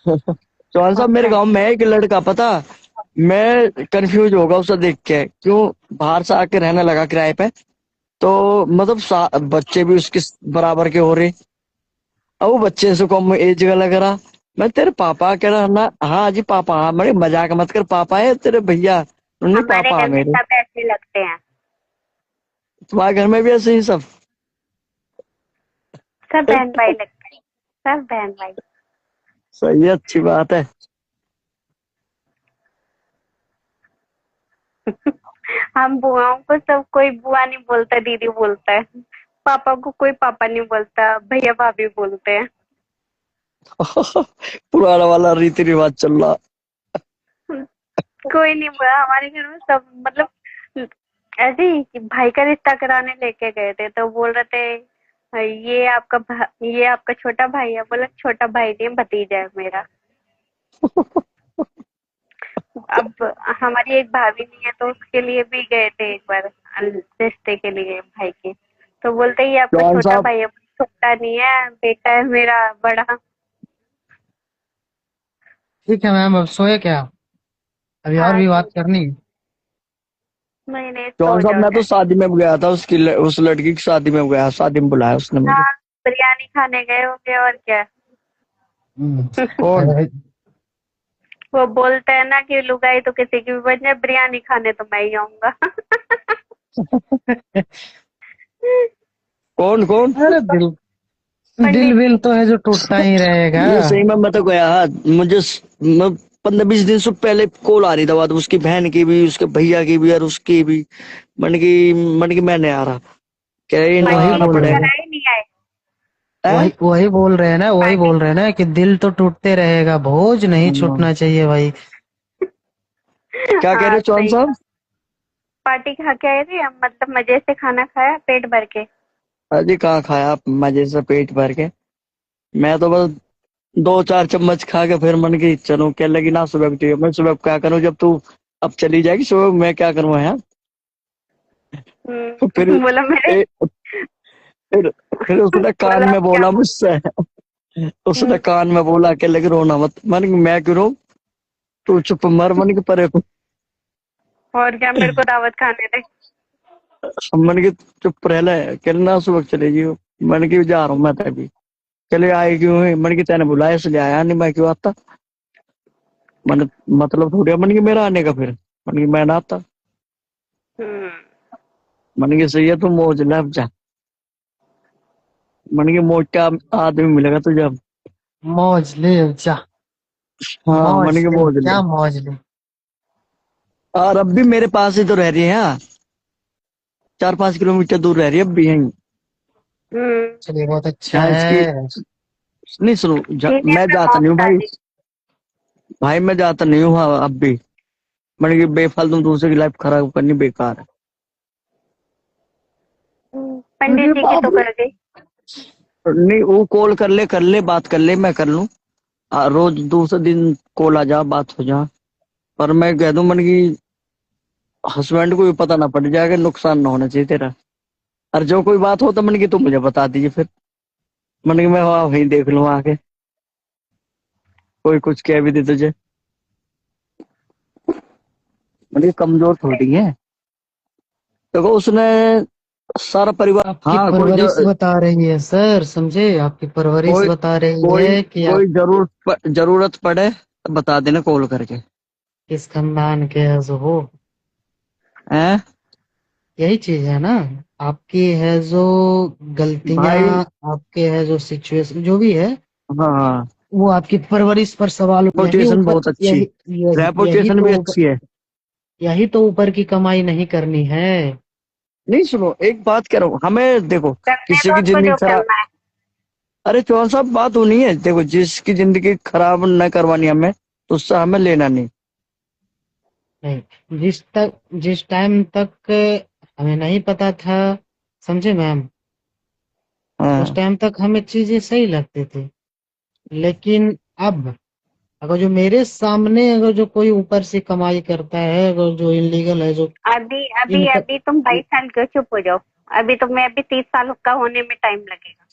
चौहान साहब मेरे अच्छा। गांव में है एक लड़का, पता। मैं कंफ्यूज होगा उसे देख के, क्यों बाहर से आके रहने लगा किराए पे। तो मतलब बच्चे भी उसके बराबर के हो रहे। अब वो बच्चे से कम एज का लग रहा। मैं तेरे पापा कह रहा ना, हाँ जी पापा, हाँ। मैं मजाक मत कर, पापा है तेरे भैया? नहीं हमारे पापा घर में मेरे। सब ऐसे लगते हैं। तुम्हारे घर में भी ऐसे ही सब? सब बहन भाई लगते हैं। सब बहन भाई। सही है, अच्छी बात है। हम बुआओं को सब कोई बुआ नहीं बोलता, दीदी बोलता है। पापा को कोई पापा नहीं बोलता, भैया भाभी बोलते हैं। पुराना वाला रीति रिवाज चल रहा। कोई नहीं बोला हमारे घर में, सब मतलब ऐसे ही कि भाई का रिश्ता कराने लेके गए थे तो बोल रहे थे ये आपका छोटा भाई है। बोला छोटा भाई नहीं, भतीजा है मेरा। अब हमारी एक भाभी नहीं है तो उसके लिए भी गए थे एक बार रिश्ते के लिए भाई के। तो बोलते ये आपका चौहान छोटा साहब, भाई है। छोटा नहीं है, बेटा है मेरा बड़ा। ठीक है मैम, अब सोए क्या? अभी और हाँ भी सो बात जाओ। करनी? नहीं नहीं, चौहान सो साहब जाओ मैं तो डैड। शादी में गया था, उस लड़की की शादी में गया, शादी में बुलाया उसने मुझे। हाँ, बिरयानी खाने गए होंगे और क्या। कौन? अरे वो बोलते हैं ना कि लुगाई तो किसी की भी बन जाए, बिरयानी खाने तो मैं ही आऊंगा। कौन कौन? अरे दिल, दिल पंडित विल जी। तो है जो टूटता ही रहेगा। ये सही में मैं तो गया। मुझे 15-20 दिन से पहले कॉल आ रही था, बात उसकी बहन की भी, उसके भैया की भी और उसकी भी। मन की मैं नहीं आ रहा, कह रही नहीं वही पंडित आना बोल जी रहे पड़ेगा। हैं, कराए नहीं आए? वही है? वही बोल रहे हैं ना, वही पार्टी। बोल रहे हैं ना कि दिल तो टूटते रहेगा, बोझ नहीं हाँ। छूटना चाहिए भाई। क्या कह रहे हाँ हो चौहान सही। साहब? पार्टी खा के आए थे हम, मतलब मजे से खाना खाया पेट भर के। अजी कहाँ खाया मजे से पेट भर के? मैं तो बस 2-4 चम्मच खा के फिर मन की चलो, क्या लगी ना सुबह उठी मैं सुबह क्या करूं जब तू अब चली जाएगी सुबह, मैं क्या करूं यहाँ। फिर बोला मेरे। ए, फिर फिर उसने कान बोला आप में क्या बोला बोल। मुझसे, उसने हम्म, कान में बोला के लगे रोना मत। मन की मैं क्यों रोऊं, तू चुप मर मन के परे को। और क्या, मेरे को दावत खाने दे। मन की चुप रह ले, कहना सुबह चलेगी। मन की जा रहा हूँ मैं तो अभी। चले आए क्यों है? मन की तेने बुलाया इसलिए आया, नहीं मैं क्यों आता। मन मतलब थोड़ी है मन की मेरा आने का, फिर मन की मैं ना आता। हम्म। मन की सही है, तू मौज ले अब जा। मन की मोटा आदमी मिलेगा तुझे अब। मौज ले जा, हाँ मन मौज की ले, मौज ले। क्या मौज ले। और अब भी मेरे पास ही तो रह रही है यहाँ, 4-5 किलोमीटर दूर रह रही है अब भी यहीं। हम्म। चलिए बहुत अच्छा जहाँ इसकी, है। नहीं सुनो, सीनियर मैं में जाता मॉम नहीं हूँ भाई। दादी। भाई मैं जाता नहीं हूँ हाँ, अब भी। मैंने कि बेफालतू दूसरे की लाइफ खराब करनी बेकार है। पंडित अरे जी की बाप तो रे। कर गई। नहीं वो कॉल कर ले बात कर ले, मैं कर लूँ। रोज दूसरे दिन कॉल आ जा, बात हो जा। पर मैं कह दूं मन की हस्बैंड को भी पता ना पड़ जाएगा, नुकसान ना होना चाहिए तेरा। और जो कोई बात हो तो मन की तुम मुझे बता दीजिए फिर, मन की मैं वहीं देख लूँ आके, कोई कुछ कह भी दे तुझे। मन की कमजोर थोड़ी है, देखो उसने सारा परिवार, आपकी हाँ कोई परवरिश बता रही है सर, समझे, आपकी परवरिश कोई बता रही कोई है कि आप कोई जरूरत पड़े तो बता देना कॉल करके। किस खानदान के है जो हो। हैं यही चीज है ना, आपकी है जो गलतियां, भाई? आपके है जो सिचुएशन जो भी है, हाँ हाँ, वो आपकी परवरिश पर सवाल, यही रेपुटेशन ऊपर, बहुत अच्छी, यही रेपुटेशन भी तो अच्छी है। यही तो ऊपर की कमाई नहीं करनी है। नहीं सुनो, एक बात कह रहा हूँ, हमें देखो करने किसी दो की उसको जिंदगी जो खराब, करना है। अरे चौहान साहब बात होनी है, देखो जिसकी जिंदगी खराब न करवानी हमें, तो उससे हमें लेना नहीं। नहीं, जिस टाइम तक हमें नहीं पता था, समझे मैम, उस हाँ टाइम तक हमें चीजें सही लगती थी। लेकिन अब अगर जो मेरे सामने अगर जो कोई ऊपर से कमाई करता है, अगर जो इलीगल है, जो अभी अभी इनका, अभी तुम 22 साल के हो, चुप हो जाओ। अभी तुम्हें अभी 30 साल का होने में टाइम लगेगा।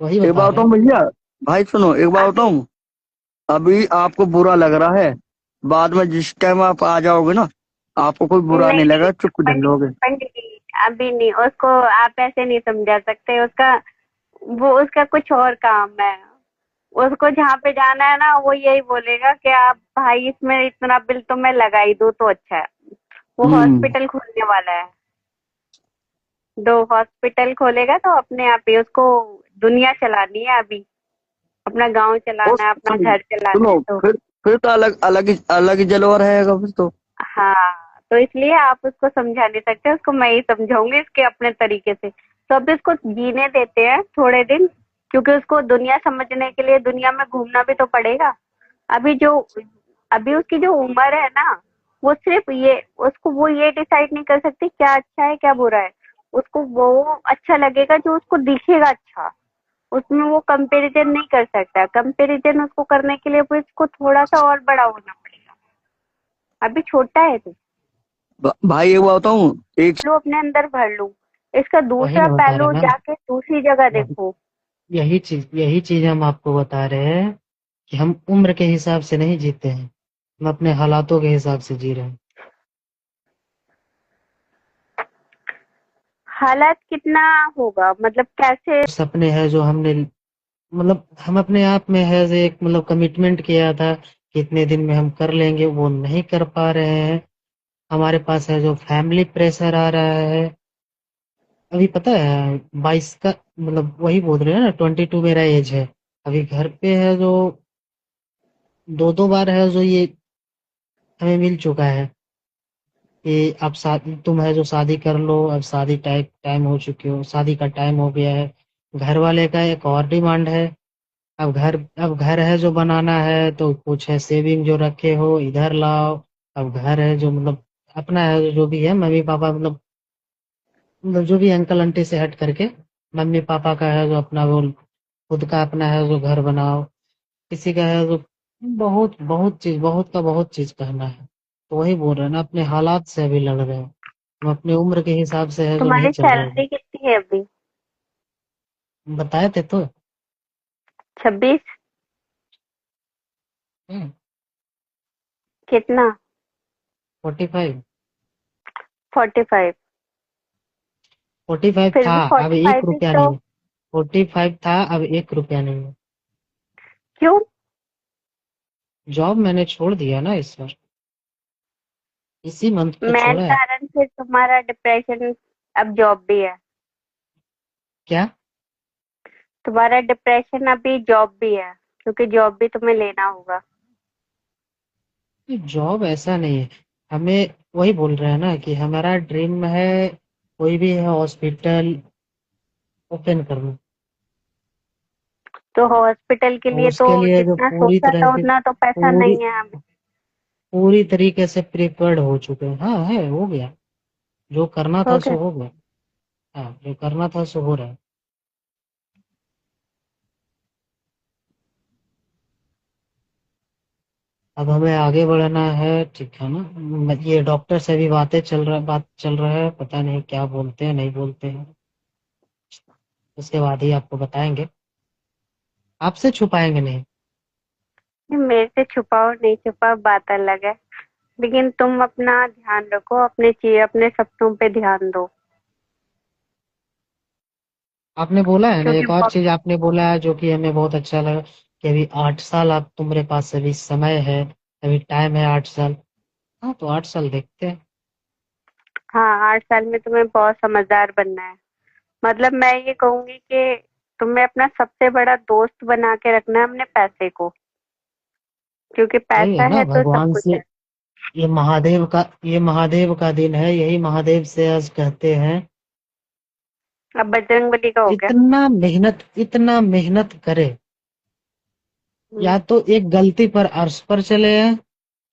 वही एक बता बात रहे बताऊं हैं। भैया, भाई सुनो एक बात अभी बताऊं, अभी आपको बुरा लग रहा है, बाद में जिस टाइम आप आ जाओगे ना, आपको कोई बुरा नहीं नहीं नहीं, लगेगा, चुप कर पंडित लोगे। पंडित जी, अभी नहीं, उसको आप ऐसे नहीं समझा सकते। उसका वो उसका कुछ और काम है। उसको जहाँ पे जाना है ना, वो यही बोलेगा कि आप भाई इसमें इतना बिल तो मैं लगा ही दूँ तो अच्छा है। वो हम्म। हॉस्पिटल खोलने वाला है। 2 हॉस्पिटल खोलेगा तो अपने आप ही उसको दुनिया चलानी है अभी। अपना गांव और चलाना है, अपना घर चलाना है सुनो, तो। फिर तो अलग ही जलवा रहेगा फिर तो। हाँ, तो इसलिए आप उसको समझा नहीं सकते, उसको मैं ही समझाऊंगी इसके अपने तरीके से। तो अब इसको जीने देते हैं थोड़े दिन, क्योंकि उसको दुनिया समझने के लिए दुनिया में घूमना भी तो पड़ेगा। अभी जो अभी उसकी जो उम्र है ना, वो सिर्फ ये, उसको वो ये डिसाइड नहीं कर सकती क्या अच्छा है क्या बुरा है। उसको वो अच्छा लगेगा जो उसको दिखेगा अच्छा। उसमें वो कंपैरिजन नहीं कर सकता। कंपैरिजन उसको करने के लिए वो इसको थोड़ा सा और बड़ा होना पड़ेगा। अभी छोटा है तो। भाई एक बात बताऊं, एक लो अपने अंदर भर लूं, इसका वही दूसरा ना बता रहे पहलू मैम, जाके दूसरी जगह वही देखो। यही चीज हम आपको बता रहे हैं कि हम उम्र के हिसाब से नहीं जीते हैं, हम अपने हालातों के हिसाब से जी रहे हैं। हालात कितना होगा, मतलब कैसे? सपने हैं जो हमने, मतलब हम अपने आप में है जो एक मतलब कमिटमेंट किया था कि इतने दिन में हम कर लेंगे, वो नहीं कर पा रहे हैं। हमारे पास है जो फैमिली प्रेशर आ रहा है। अभी पता है 22 का, मतलब वही बोल रहे हैं ना, 22 मेरा एज है। अभी घर पे है जो दो दो बार है जो ये हमें मिल चुका है कि अब शादी, तुम है जो शादी कर लो, अब शादी टाइम टाइम हो चुकी हो, शादी का टाइम हो गया है। घर वाले का एक और डिमांड है, अब घर है जो बनाना है तो कुछ है सेविंग जो रखे हो इधर लाओ। अब घर है जो मतलब अपना है जो भी है, मम्मी पापा मतलब जो भी अंकल आंटी से हट करके मम्मी पापा का है जो अपना वो खुद का अपना है जो घर बनाओ। किसी का है जो बहुत बहुत चीज, बहुत का बहुत चीज करना है। तो वही बोल रहे हैं ना, अपने हालात से अभी लड़ रहे हैं, हम अपने उम्र के हिसाब से है जो नहीं तुम्हारी चल रहे हैं। सैलरी कितनी है अभी? बताए थे तो। 26? हम्म, कितना? 45। 45? 45 फिर था, भी अब 45 एक भी रुपया तो। नहीं है। 45 था, अब 1 रुपया नहीं है। क्यों? जॉब मैंने छोड़ दिया ना इस बार, इसी मंथ पे मेन छोड़ा है। कारण फिर तुम्हारा डिप्रेशन, अब जॉब भी है। क्या? तुम्हारा डिप्रेशन अभी जॉब भी है, क्योंकि जॉब भी तुम्हें लेना होगा। जॉब ऐसा नहीं है, हमें वही बोल रहे हैं ना कि हमारा ड्रीम है कोई भी है हॉस्पिटल ओपन करना। तो हॉस्पिटल के और लिए तो उसके लिए जो जितना सोचा था उतना तो पैसा पूरी नहीं है हमें। पूरी तरीके से प्रिपेयर्ड हो चुके हैं। हाँ है, हो गया, जो करना हो था गया। सो हो गया। हाँ, जो करना था सो हो रहा है। अब हमें आगे बढ़ना है, ठीक है ना। ये डॉक्टर से भी बात चल रहा है, पता नहीं क्या बोलते हैं नहीं बोलते हैं, उसके बाद ही आपको बताएंगे, आपसे छुपाएंगे नहीं। मेरे से छुपाओ नहीं छुपाओ बात अलग है, लेकिन तुम अपना ध्यान रखो, अपने चीज अपने सपनों पे ध्यान दो। आपने बोला है ना, क्योंकि एक और चीज आपने बोला है जो कि हमें बहुत अच्छा लगा, कि अभी 8 साल आप तुम्हारे पास अभी समय है, अभी टाइम है 8 साल। हाँ, तो 8 साल देखते हैं। हाँ, 8 साल में तुम्हें बहुत समझदार बनना है। मतलब मैं ये कहूंगी कि तुम्हें अपना सबसे बड़ा दोस्त बना के रखना है अपने पैसे को, क्योंकि वही है पैसा ना, है तो सब भगवान कुछ से, है। ये महादेव का दिन है, यही महादेव से आज कहते हैं, अब बजरंगबली का हो गया। इतना मेहनत करे, हम्म, या तो एक गलती पर अर्श पर चले हैं,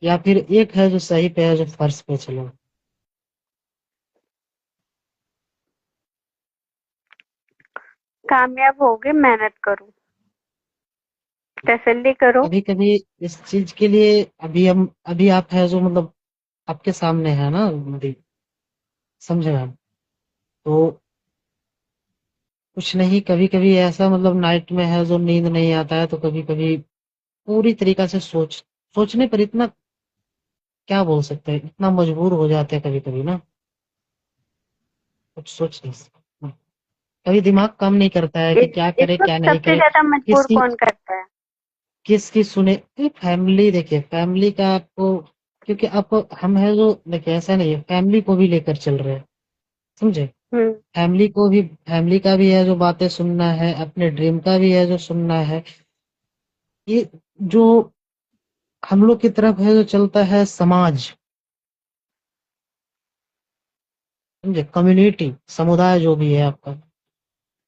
या फिर एक है जो सही पे है जो फर्श पे चले। कामयाब होगे, मेहनत करो, तसल्ली करो। कभी कभी इस चीज के लिए, अभी आप है जो मतलब आपके सामने है ना, मतलब समझे मैम। तो कुछ नहीं, कभी कभी ऐसा मतलब नाइट में है जो नींद नहीं आता है, तो कभी कभी पूरी तरीका से सोचने पर इतना, क्या बोल सकते हैं, इतना मजबूर हो जाते हैं कभी कभी ना, कुछ सोच नहीं सकते। कभी दिमाग काम नहीं करता है कि क्या इस करे वक्त क्या नहीं सबसे करे, ज्यादा मजबूर किसकी कौन करता है? किसकी सुने। फैमिली देखिए, फैमिली का आपको, क्योंकि आपको हम है जो देखिए, ऐसा नहीं है, फैमिली को भी लेकर चल रहे हैं, समझे। हम्म। फैमिली का भी है जो बातें सुनना है, अपने ड्रीम का भी है जो सुनना है। ये जो हम लोग की तरफ है जो चलता है समाज, समझे, कम्युनिटी, समुदाय जो भी है आपका,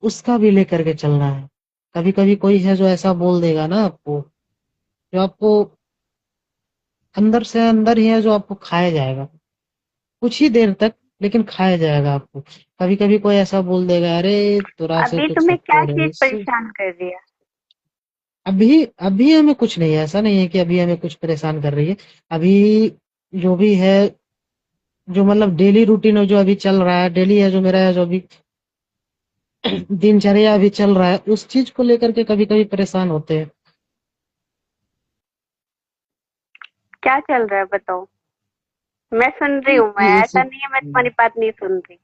उसका भी लेकर के चलना है। कभी कभी कोई है जो ऐसा बोल देगा ना आपको, जो आपको अंदर से अंदर ही है जो आपको खाया जाएगा, कुछ ही देर तक, लेकिन खाया जाएगा आपको। कभी कभी कोई ऐसा बोल देगा, अरे तोरा से अभी कुछ तुम्हें क्या होते चीज रहे। परेशान कर रही है? अभी अभी हमें कुछ नहीं है, ऐसा नहीं है कि अभी हमें कुछ परेशान कर रही है। अभी जो भी है, जो मतलब डेली रूटीन है जो अभी चल रहा है, डेली है जो मेरा है जो अभी दिनचर्या अभी चल रहा है, उस चीज को लेकर के कभी कभी परेशान होते हैं। क्या चल रहा है बताओ, मैं सुन रही ये हूँ। मैं, ये ऐसा चीज नहीं है मैं तुम्हारी बात नहीं सुन रही।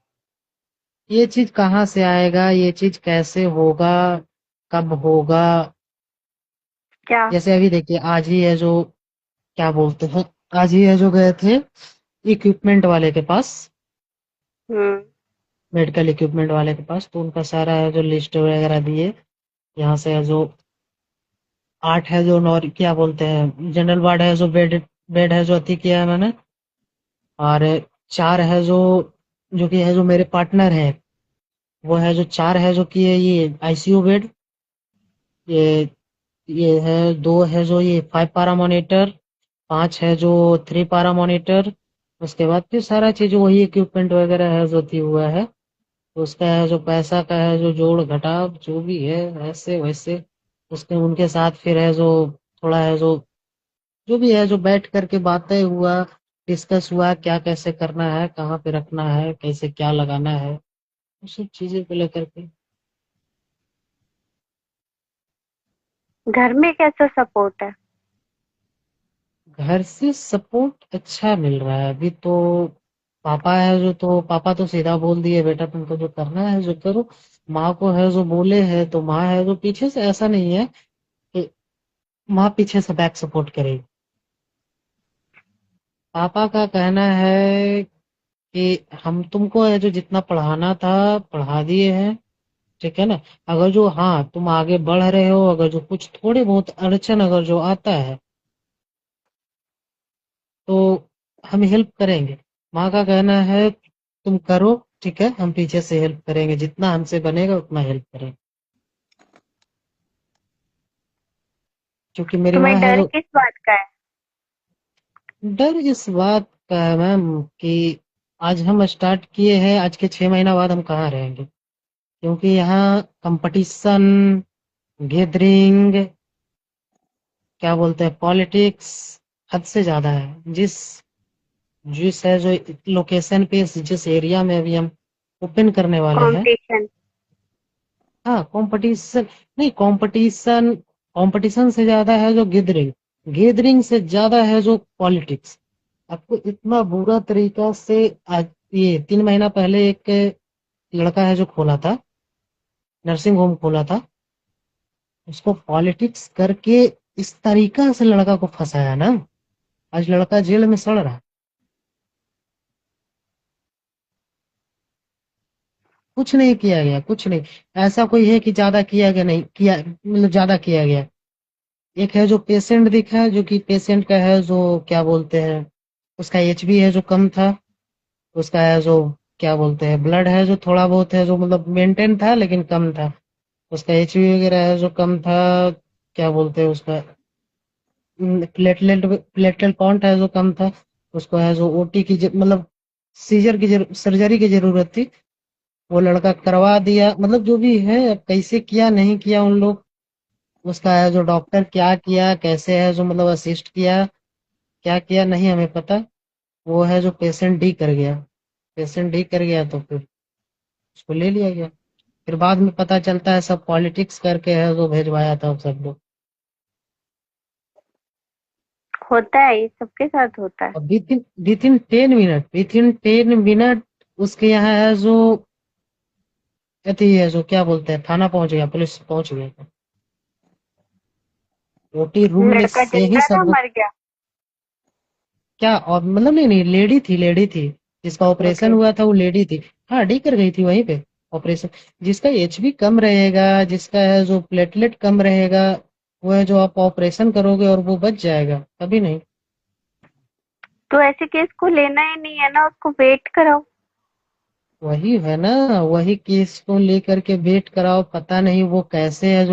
ये चीज कहाँ से आएगा, ये चीज कैसे होगा, कब होगा। क्या? जैसे अभी देखिए, आज ही है जो, क्या बोलते हैं, आज ही है जो गए थे इक्विपमेंट वाले के पास, हम्म। मेडिकल इक्विपमेंट वाले के पास, तो उनका सारा है जो लिस्ट वगैरह दिए। यहाँ से है जो 8 है जो नॉर क्या बोलते हैं जनरल वार्ड है जो बेड बेड है जो अति किया है मैंने, और 4 है जो कि है जो मेरे पार्टनर है, वो है जो 4 है जो कि है ये आईसीयू बेड, ये ये है 2 है जो ये 5 पारा मॉनिटर, 5 है जो 3 पारा मॉनिटर। उसके बाद फिर सारा चीज वही इक्विपमेंट वगैरह है जो दी हुआ है, तो उसका है जो पैसा का है जो जोड़ घटाव जो भी है, ऐसे वैसे उसके उनके साथ फिर है जो थोड़ा है जो भी है जो बैठ करके बातें हुआ, डिस्कस हुआ, क्या कैसे करना है, कहाँ पे रखना है, कैसे क्या लगाना है, उस सब चीजें को लेकर के। घर में कैसा सपोर्ट है? घर से सपोर्ट अच्छा मिल रहा है अभी तो। पापा है जो, तो पापा तो सीधा बोल दिए, बेटा तुमको जो करना है जो करो। माँ को है जो बोले है, तो माँ है जो पीछे से, ऐसा नहीं है कि माँ पीछे से बैक सपोर्ट करेगी। पापा का कहना है कि हम तुमको है जो जितना पढ़ाना था पढ़ा दिए हैं, ठीक है ना। अगर जो, हाँ, तुम आगे बढ़ रहे हो, अगर जो कुछ थोड़े बहुत अड़चन अगर जो आता है, तो हम हेल्प करेंगे। माँ का कहना है तुम करो, ठीक है, हम पीछे से हेल्प करेंगे, जितना हमसे बनेगा उतना हेल्प करेंगे। क्योंकि मेरी माँ तुम्हें है डर जो, किस बात का है? डर इस बात का है मैम कि आज हम स्टार्ट किए हैं, आज के 6 महीना बाद हम कहाँ रहेंगे, क्योंकि यहाँ कंपटीशन, गैदरिंग, क्या बोलते हैं, पॉलिटिक्स, हद से ज्यादा है। जिस जिस है जो लोकेशन पे, जिस एरिया में अभी हम ओपन करने वाले हैं, कंपटीशन। हाँ कंपटीशन, नहीं कंपटीशन, कंपटीशन से ज्यादा है जो गैदरिंग, गैदरिंग से ज्यादा है जो पॉलिटिक्स। आपको इतना बुरा तरीका से, आज ये 3 महीना पहले एक लड़का है जो खोला था, नर्सिंग होम खोला था, उसको पॉलिटिक्स करके इस तरीका से लड़का को फंसाया ना, आज लड़का जेल में सड़ रहा है। कुछ नहीं किया गया, कुछ नहीं। ऐसा कोई है कि ज्यादा किया गया, नहीं किया, मतलब ज्यादा किया गया। एक है जो पेशेंट दिखा है, जो कि पेशेंट का है जो क्या बोलते हैं, उसका एचबी है जो कम था, उसका है जो क्या बोलते हैं, ब्लड है जो थोड़ा बहुत है जो मतलब मेंटेन था लेकिन कम था, उसका एचबी वगैरह है जो कम था, क्या बोलते हैं उसका, प्लेटलेट काउंट है जो कम था, उसको है जो ओटी की मतलब सीजर की सर्जरी की जरूरत थी, वो लड़का करवा दिया। मतलब जो भी है, अब कैसे किया नहीं किया उन लोग, उसका है जो डॉक्टर क्या किया, कैसे है जो मतलब असिस्ट किया, क्या किया नहीं हमें पता। वो है जो पेशेंट डी कर गया, पेशेंट डी कर गया तो फिर उसको ले लिया गया। फिर बाद में पता चलता है सब पॉलिटिक्स करके है जो भेजवाया था सब लोग। होता है, ये सबके साथ होता है। और विथिन 10 मिनट उसके यहाँ है जो अति है जो क्या बोलते हैं, थाना पहुंच गया, पुलिस पहुंच गया, ओटी रूम में लड़का से ही जिंदा था, सब। मर गया? क्या और मतलब, नहीं नहीं, लेडी थी, लेडी थी, जिसका ऑपरेशन ओके। हुआ था वो लेडी थी। हाँ डी कर गई थी वहीं पे ऑपरेशन। जिसका एचबी कम रहेगा, जिसका है जो प्लेटलेट कम रहेगा, वो है जो आप ऑपरेशन करोगे और वो बच जाएगा, कभी नहीं। तो ऐसे केस को लेना ही नहीं है ना, उसको वेट कराओ। वही है ना, वही केस को लेकर के वेट कराओ, पता नहीं वो कैसे है जो